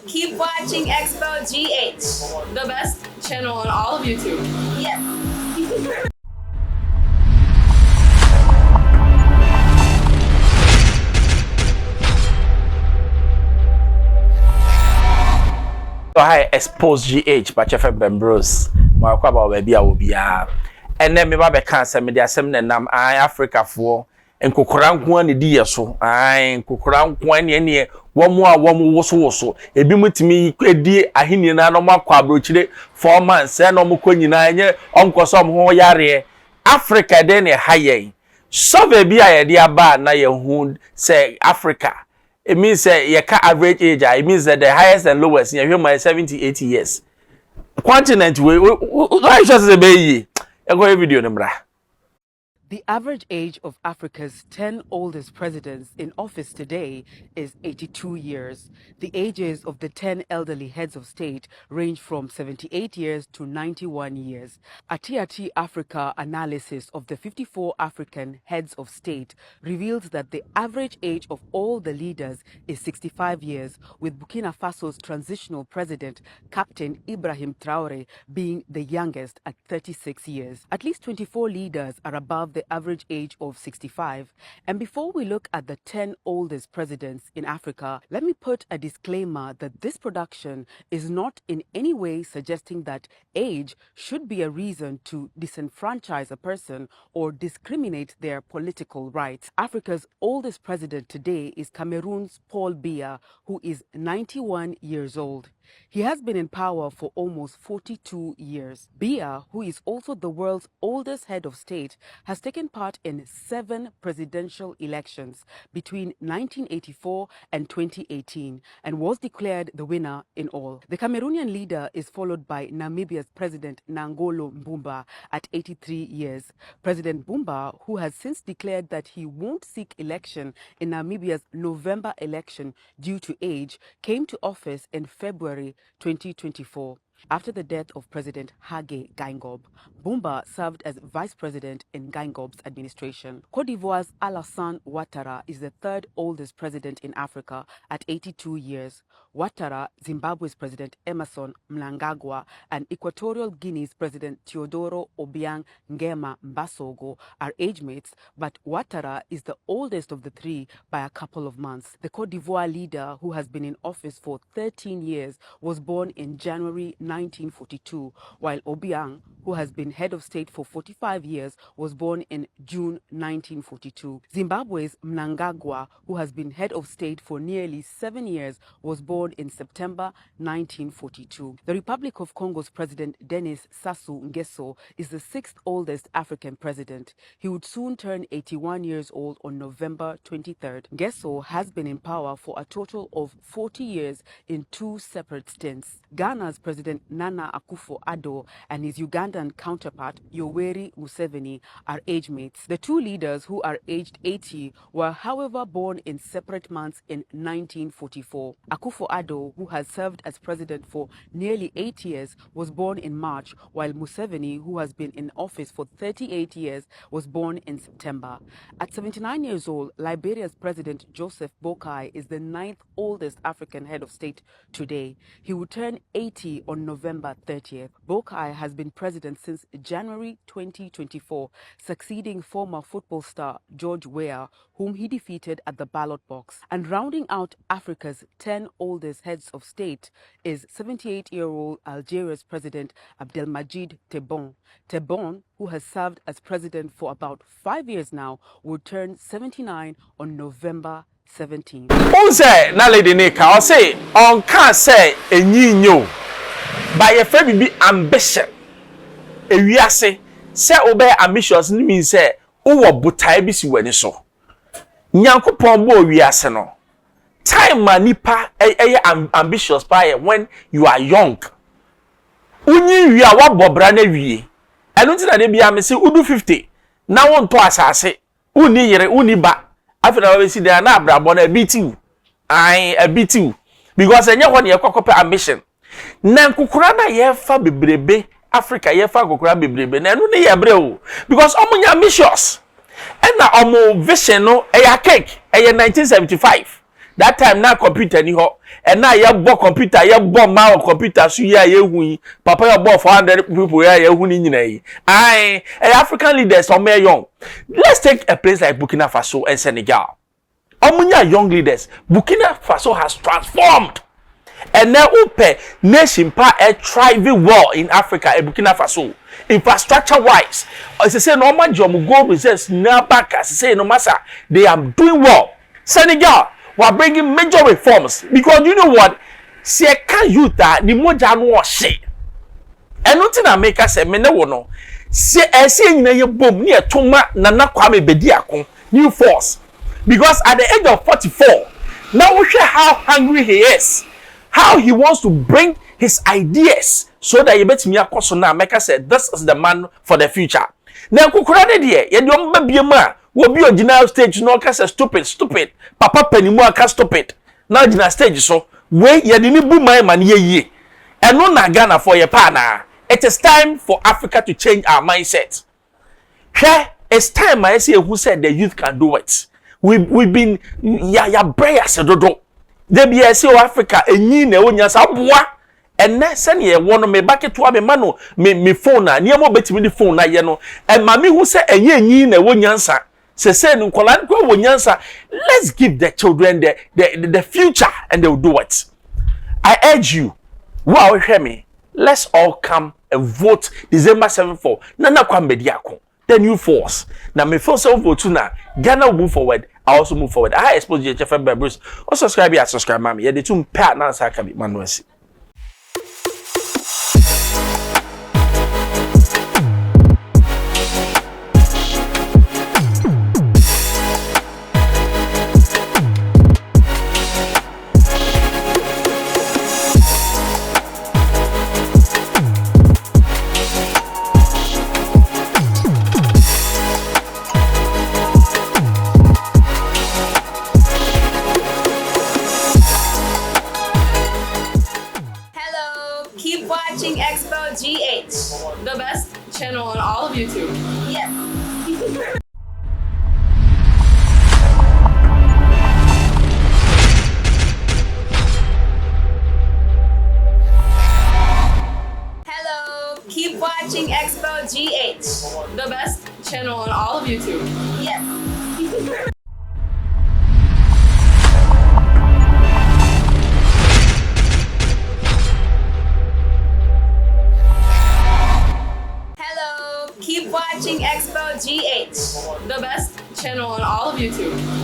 Keep watching Expo GH, the best channel on all of YouTube. Yes. So hi, Xposed GH, but Chef Bembros, my kwaba baby a and then me ba be kan se me de asem na nam Africa for nkokora nko ani di yeso nkokora nko ani ene womo a womo woso ebi mutimi edi ahini na no makwa abrochire 4 months e no mko nyina enye onkoso mo yare Africa de ne haye so baby a ye de aba na ye hu say Africa. It means your average age. It means that the highest and lowest. You hear 70, 80 years. Continent we just a baby. I go video number. The average age of Africa's 10 oldest presidents in office today is 82 years. The ages of the 10 elderly heads of state range from 78 years to 91 years. A TRT Africa analysis of the 54 African heads of state reveals that the average age of all the leaders is 65 years, with Burkina Faso's transitional president, Captain Ibrahim Traore, being the youngest at 36 years. At least 24 leaders are above the average age of 65. And before we look at the 10 oldest presidents in Africa, let me put a disclaimer that this production is not in any way suggesting that age should be a reason to disenfranchise a person or discriminate their political rights. Africa's oldest president today is Cameroon's Paul Biya, who is 91 years old. He has been in power for almost 42 years. Biya, who is also the world's oldest head of state, has taken part in 7 presidential elections between 1984 and 2018 and was declared the winner in all. The Cameroonian leader is followed by Namibia's President Nangolo Mbumba at 83 years. President Mbumba, who has since declared that he won't seek election in Namibia's November election due to age, came to office in February 2024. After the death of President Hage Geingob, Mbumba served as vice president in Geingob's administration. Cote d'Ivoire's Alassane Ouattara is the third oldest president in Africa at 82 years. Ouattara, Zimbabwe's President Emerson Mnangagwa, and Equatorial Guinea's President Teodoro Obiang Nguema Mbasogo are age mates, but Ouattara is the oldest of the three by a couple of months. The Cote d'Ivoire leader, who has been in office for 13 years, was born in January 1942, while Obiang, who has been head of state for 45 years, was born in June 1942. Zimbabwe's Mnangagwa, who has been head of state for nearly 7 years, was born in September 1942. The Republic of Congo's President Denis Sassou Nguesso is the 6th oldest African president. He would soon turn 81 years old on November 23rd. Nguesso has been in power for a total of 40 years in 2 separate stints. Ghana's President Nana Akufo-Addo and his Ugandan counterpart Yoweri Museveni are age mates. The two leaders, who are aged 80, were however born in separate months in 1944. Akufo-Addo, who has served as president for nearly 8 years, was born in March, while Museveni, who has been in office for 38 years, was born in September. At 79 years old, Liberia's President Joseph Boakai is the 9th oldest African head of state today. He will turn 80 on November 30th. Boakai has been president since January 2024, succeeding former football star George Weah, whom he defeated at the ballot box. And rounding out Africa's 10 oldest heads of state is 78-year-old Algeria's President Abdelmadjid Tebboune. Tebboune, who has served as president for about 5 years now, will turn 79 on November 17th. Unse na lady Nika, I say on can't say enyinyo. By a friend be ambition. Ewiase say obey ambitious means say uwo butai bi si wani so. Nyankopon bo wiase no. Time manipa ambitious by when you are young. Unyi wi a wabobra na wie. Enu nti na de bia me say udu 50. Na won to asase. Uni yere uni ba. After we see there na abrabo na beating. A beating. Because enye ho ne yekokope ambition. Na nkukura na yefa bebrebe Africa yefa nkukura bebrebe na enu ne yebre o. Because omunya ambitious. And na omo vision no e ya cake e 1975. That time na computer ni ho and now you bought computer, you bought my computer, so yeah, you papa you bought 400 people, yeah, you African leaders are more young. Let's take a place like Burkina Faso and Senegal. Omunya young leaders, Burkina Faso has transformed. And now upe nation pa a thriving well in Africa and Burkina Faso. Infrastructure wise, as I say, normal job gold reserves now back as I say no matter they are doing well. Senegal were bringing major reforms because you know what? See, can you that the more January shit. And nothing I make us say, me no no. See, I see in your boom near Toma Nana Kwame Bediako, new force. Because at the age of 44, now we share how hungry he is, how he wants to bring his ideas so that you bet me a question now. Make us say, this is the man for the future. Now, Kukurade dear, you don't be a man. Will be on general stage, no can say stupid. Papa Pennymoa can stop it. Now general stage so wait ye didn't boom my man ye. And no na Ghana for your partner. It is time for Africa to change our mindset. Here, it's time I see who said the youth can do it. We've been ya braya se dodo. They be I see Africa and ye ne onya sa boa. And na send ye one me back to me mano me phone na near mo beti me the phone na ye no. And mammy who say and ye ne wonyansa. Say let's give the children the future and they'll do it. I urge you, wow, hear me. Let's all come and vote December 7th for Nana Kwambediako, the new force. Now, me first vote now. Ghana will move forward. I also move forward. I expose you to Bruce. Also subscribe here, subscribe, mommy. Yeah, the two partners are coming, man. Keep watching Xposed GH, the best channel on all of YouTube. Yes. Hello. Keep watching Xposed GH, the best channel on all of YouTube. Yes. Keep watching Xposed GH, the best channel on all of YouTube.